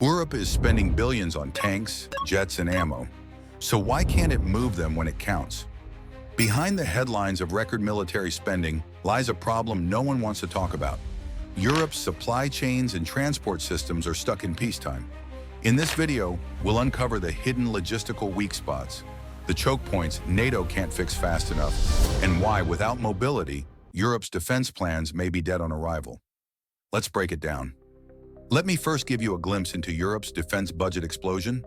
Europe is spending billions on tanks, jets, and ammo. So why can't it move them when it counts? Behind the headlines of record military spending lies a problem no one wants to talk about. Europe's supply chains and transport systems are stuck in peacetime. In this video, we'll uncover the hidden logistical weak spots, the choke points NATO can't fix fast enough, and why, without mobility, Europe's defense plans may be dead on arrival. Let's break it down. Let me first give you a glimpse into Europe's defense budget explosion.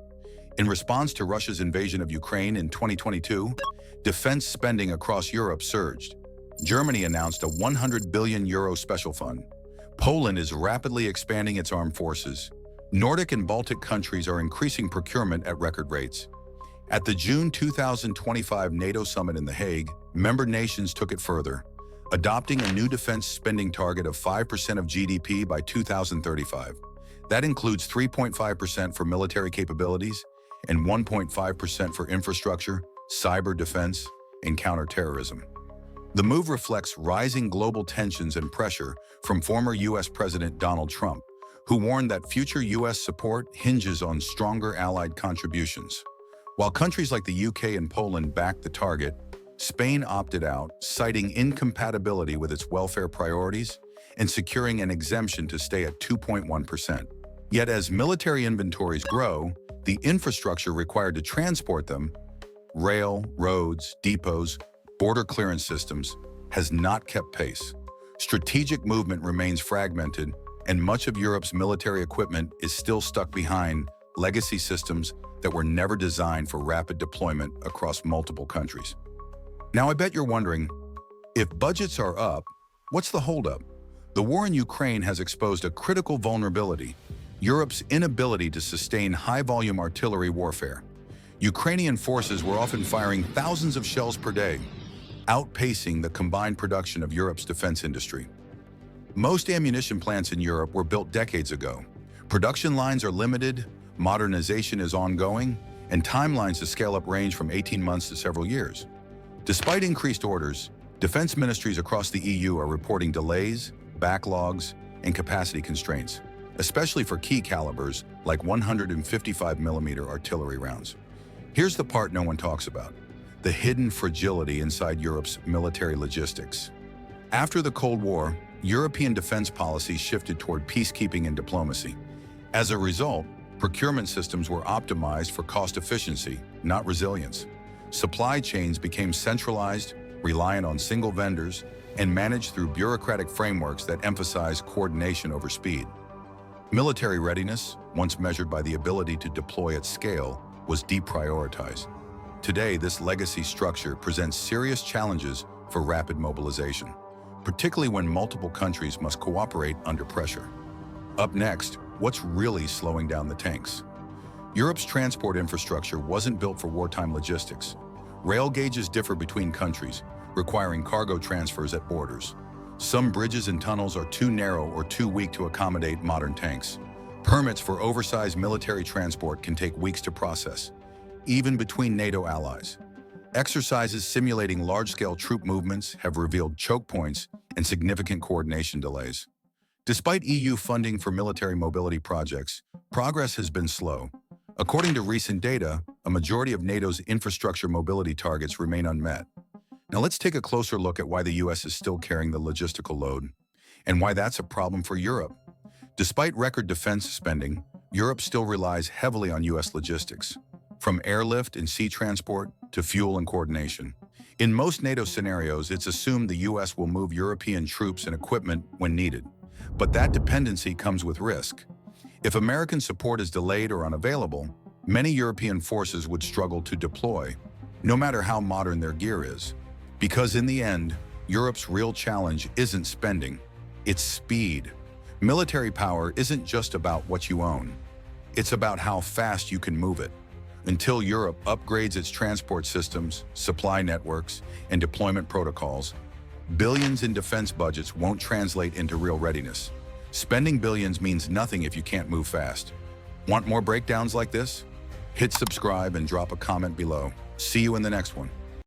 In response to Russia's invasion of Ukraine in 2022, defense spending across Europe surged. Germany announced a €100 billion special fund. Poland is rapidly expanding its armed forces. Nordic and Baltic countries are increasing procurement at record rates. At the June 2025 NATO summit in The Hague, member nations took it further, adopting a new defense spending target of 5% of GDP by 2035. That includes 3.5% for military capabilities and 1.5% for infrastructure, cyber defense, and counterterrorism. The move reflects rising global tensions and pressure from former U.S. President Donald Trump, who warned that future U.S. support hinges on stronger allied contributions. While countries like the UK and Poland backed the target, Spain opted out, citing incompatibility with its welfare priorities and securing an exemption to stay at 2.1%. Yet as military inventories grow, the infrastructure required to transport them, rail, roads, depots, border clearance systems, has not kept pace. Strategic movement remains fragmented, and much of Europe's military equipment is still stuck behind legacy systems that were never designed for rapid deployment across multiple countries. Now, I bet you're wondering, if budgets are up, what's the holdup? The war in Ukraine has exposed a critical vulnerability: Europe's inability to sustain high-volume artillery warfare. Ukrainian forces were often firing thousands of shells per day, outpacing the combined production of Europe's defense industry. Most ammunition plants in Europe were built decades ago. Production lines are limited, modernization is ongoing, and timelines to scale up range from 18 months to several years. Despite increased orders, defense ministries across the EU are reporting delays, backlogs, and capacity constraints, especially for key calibers like 155mm artillery rounds. Here's the part no one talks about: the hidden fragility inside Europe's military logistics. After the Cold War, European defense policy shifted toward peacekeeping and diplomacy. As a result, procurement systems were optimized for cost efficiency, not resilience. Supply chains became centralized, reliant on single vendors, and managed through bureaucratic frameworks that emphasize coordination over speed. Military readiness, once measured by the ability to deploy at scale, was deprioritized. Today, this legacy structure presents serious challenges for rapid mobilization, particularly when multiple countries must cooperate under pressure. Up next, what's really slowing down the tanks? Europe's transport infrastructure wasn't built for wartime logistics. Rail gauges differ between countries, requiring cargo transfers at borders. Some bridges and tunnels are too narrow or too weak to accommodate modern tanks. Permits for oversized military transport can take weeks to process, even between NATO allies. Exercises simulating large-scale troop movements have revealed choke points and significant coordination delays. Despite EU funding for military mobility projects, progress has been slow. According to recent data, a majority of NATO's infrastructure mobility targets remain unmet. Now let's take a closer look at why the US is still carrying the logistical load, and why that's a problem for Europe. Despite record defense spending, Europe still relies heavily on US logistics, from airlift and sea transport to fuel and coordination. In most NATO scenarios, it's assumed the US will move European troops and equipment when needed, but that dependency comes with risk. If American support is delayed or unavailable, many European forces would struggle to deploy, no matter how modern their gear is. Because in the end, Europe's real challenge isn't spending, it's speed. Military power isn't just about what you own. It's about how fast you can move it. Until Europe upgrades its transport systems, supply networks, and deployment protocols, billions in defense budgets won't translate into real readiness. Spending billions means nothing if you can't move fast. Want more breakdowns like this? Hit subscribe and drop a comment below. See you in the next one.